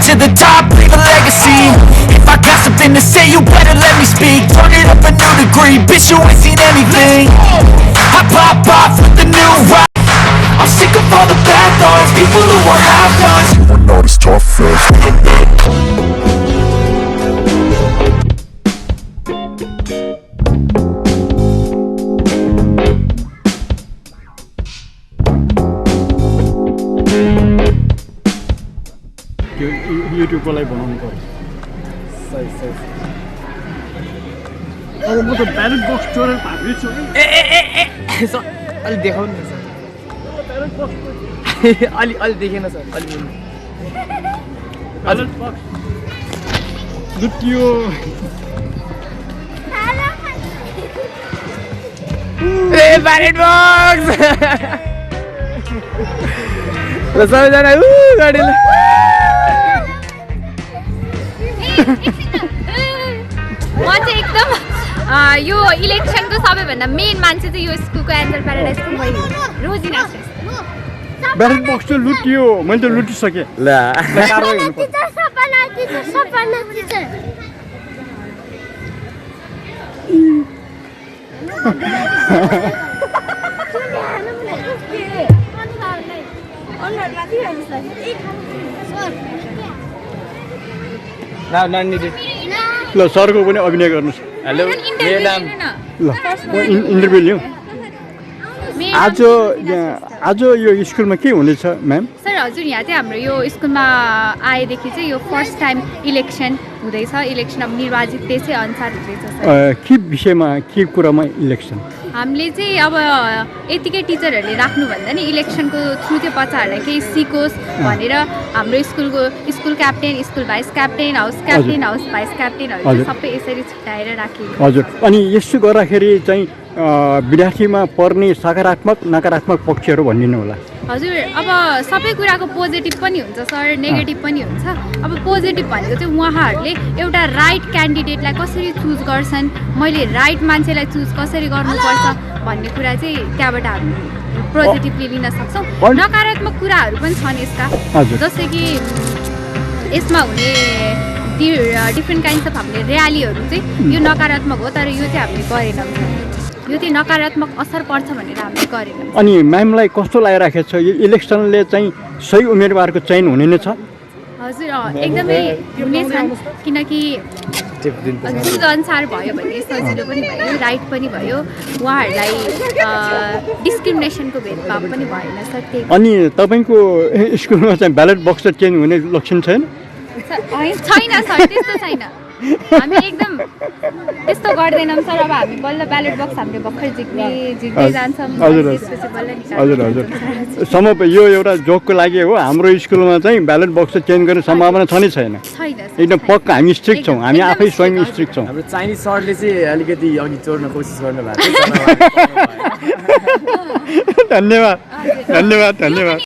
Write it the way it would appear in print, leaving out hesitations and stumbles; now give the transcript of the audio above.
to the top, leave a legacy. If I got something to say, you better let me speak. Turn it up a new degree, bitch, you ain't seen anything. I pop off with the new rock. I'm sick of all the bad thoughts, people who are half-nots. You are not as tough as युट्युबको लागि बनाउनु पर्छ सही सही अब म त ballot box चोरेर भाग्दै छु अलि देखाउनु न सर अलि देखेन सर अलि ब्यालेट बक्स लुटियो ए ब्यालेट बक्स ल सबैजना गाडीले म चाहिँ एकदम यो इलेक्सनको सबैभन्दा मेन मान्छे चाहिँ यो स्कुलको एन्जल प्याराडाइजको मैले रोजिना ब्यालेट बक्स चाहिँ लुटियो मैले त लुटिसकेँ ल ल सरको पनि अभिनय गर्नुहोस् हेलो मेरो नाम ल म इन्टरभ्यू लिउँ आज यो स्कुलमा के हुनेछ म्याम सर हजुर यहाँ चाहिँ हाम्रो यो स्कुलमा आएदेखि चाहिँ यो फर्स्ट टाइम इलेक्सन हुँदैछ इलेक्सन अब निर्वाचित त्यसै अनुसार हुँदैछ सर के विषयमा के कुरामा इलेक्सन हामीले चाहिँ अब यतिकै टिचरहरूले राख्नुभन्दा नि इलेक्सनको थ्रु त्यो बच्चाहरूलाई केही सिकोस् भनेर हाम्रो school captain school vice captain house vice क्याप्टेनहरू सबै यसरी छुट्याएर राखिएको हजुर अनि यसो गर्दाखेरि चाहिँ विद्यार्थीमा पर्ने सकारात्मक नकारात्मक पक्षहरू भनिदिनु होला हजुर अब सबै कुराको पोजिटिभ पनि हुन्छ सर नेगेटिभ पनि हुन्छ अब पोजिटिभ भनेको चाहिँ उहाँहरूले एउटा राइट क्यान्डिडेटलाई कसरी चुज गर्छन् मैले राइट मान्छेलाई चुज कसरी गर्नुपर्छ भन्ने कुरा चाहिँ त्यहाँबाट हामी पोजिटिभली लिन सक्छौँ नकारात्मक कुराहरू पनि छन् यसका जस्तै कि यसमा हुने डिफ्रेन्ट काइन्ड्स अफ हामीले र्यालीहरू चाहिँ यो नकारात्मक हो तर यो चाहिँ हामीले गरेनौँ यो चाहिँ नकारात्मक असर पर्छ भनेर हामीले गरेनौँ अनि म्यामलाई कस्तो लागिराखेको छ यो इलेक्सनले चाहिँ सही उम्मेदवारको चयन हुने नै छ हजुर एकदमै हुनेछन् किनकि जुन अनुसार भयो भने सजिलो पनि भयो राइट पनि भयो उहाँहरूलाई डिस्क्रिमिनेसनको भेदभाव पनि भएन सर त्यही अनि तपाईँको स्कुलमा चाहिँ ब्यालेट बक्स चेन्ज हुने लक्षण छैन छैन सर त्यस्तो छैन हामी एकदम त्यस्तो गर्दैनौँ सर अब हामी बल्ल ब्यालेट बक्स हामीले भर्खर जित्दै जान्छौँ हजुर यो एउटा जोकको लागि हो हाम्रो स्कुलमा चाहिँ ब्यालेट बक्स चेन्ज गर्ने सम्भावना छ नै छैन एकदम पक्का हामी स्ट्रिक्ट छौँ हामी आफै स्वयं स्ट्रिक्ट छौँ हाम्रो चाइनिज सरले चाहिँ अलिकति अघि चोर्न कोसिस गर्नु भएको धन्यवाद